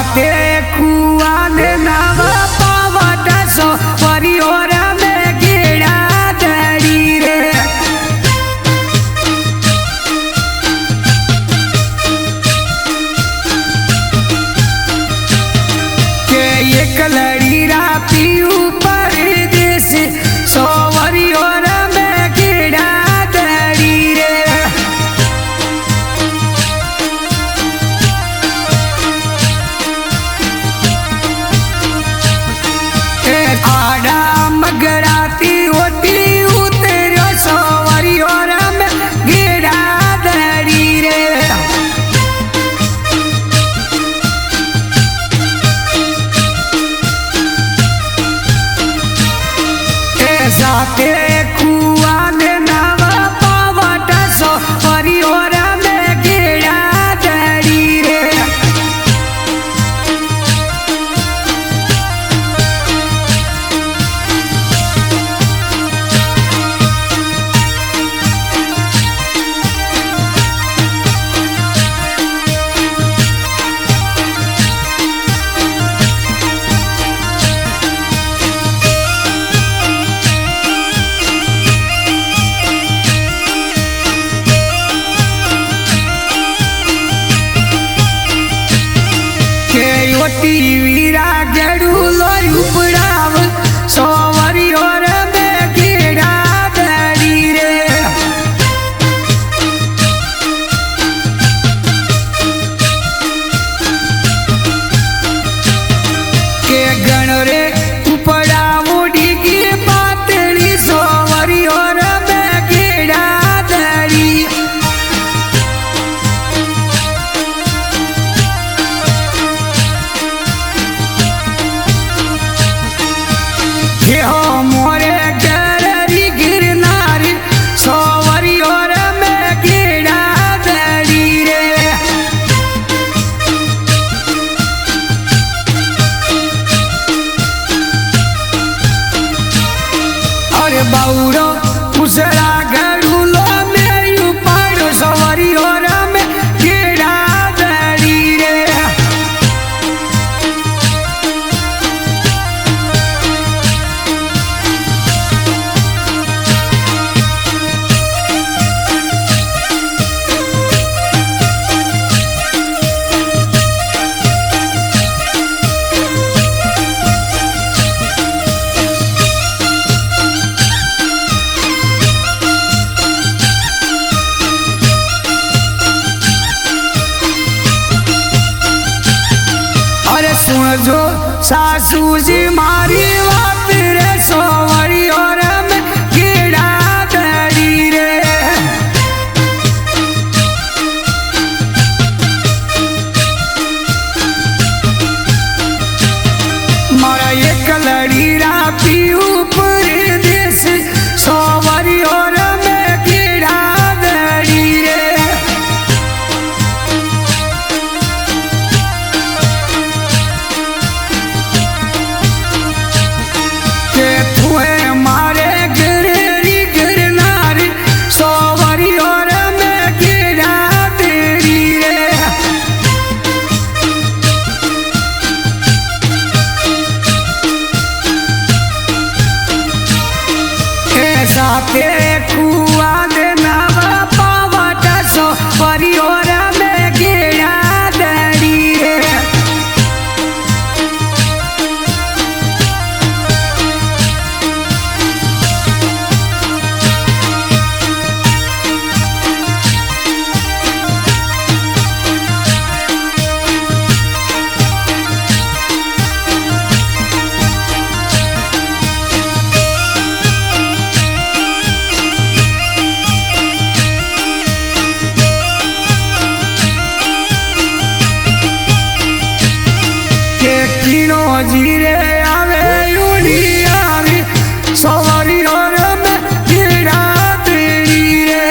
साथे कुआ ने नावा पावट सो परियोर में गिड़ा दड़ी रे के एक लड़ी रा पीऊ परदेस सो परियोर में गिड़ा दड़ी रे आड़ा मगराती होती उतरो सवारी और में गिरा दड़ी रे साथे कुआ ने नावा पावट सवारी और में गिरा दड़ी रे वीरा गड़ू लोई उपड़ाव सोवरी और में गिरा दड़ी रे के गण रे उपड़ाव डिगी पातली सोवरी और में गिरा दड़ी मोरे गरी गिरनारी सोवरी और में गिरा दड़ी रे और बाउरो उसरा गड़ूलो में उपाड़ो सोवरी और में गिरा दड़ी रे सुन जो सासू जी मारी बात रे सोवरी और में गिरा दड़ी रे मारा एक लड़ी रा पीऊ परदेस सोवरी और में गिरा दड़ी रे मारे गिररी गिरनारी सोवरी और में गिरा दड़ी रे साथे कुआ ने नावा पावट सोवरी और में गिरा दड़ी रे जीरे आवे उड़ी आवी सोवरी और में गिरा दड़ी रे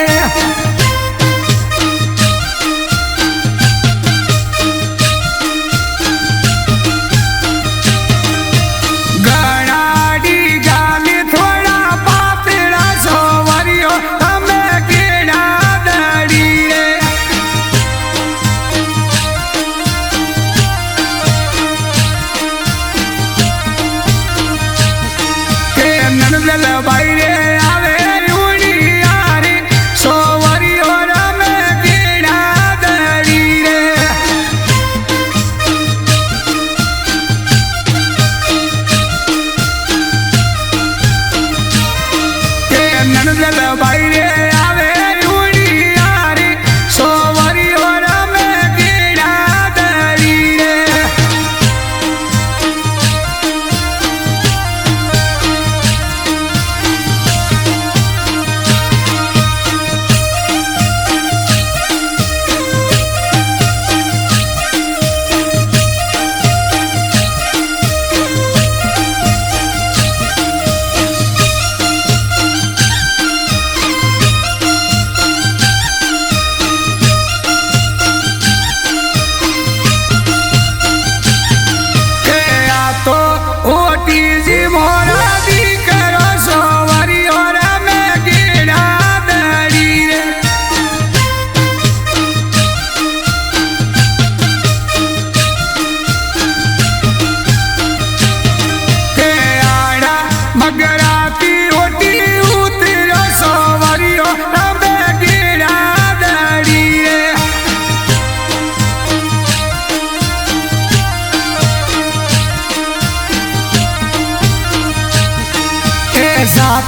गड़ाड़ी गाली थोड़ा पातला सोवरी और में गिरा दड़ी रे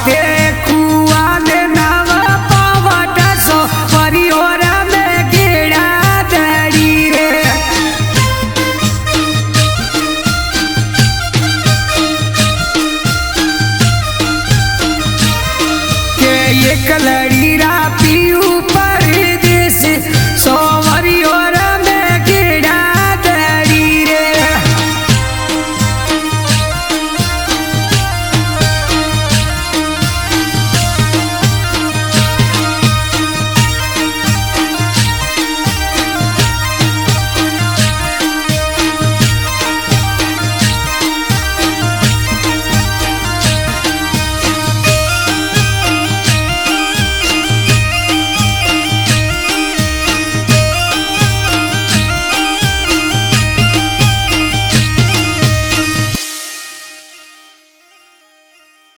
ते कुआ ने नव पावट सो परियोर में गिरा दड़ी रे के एक लड़ी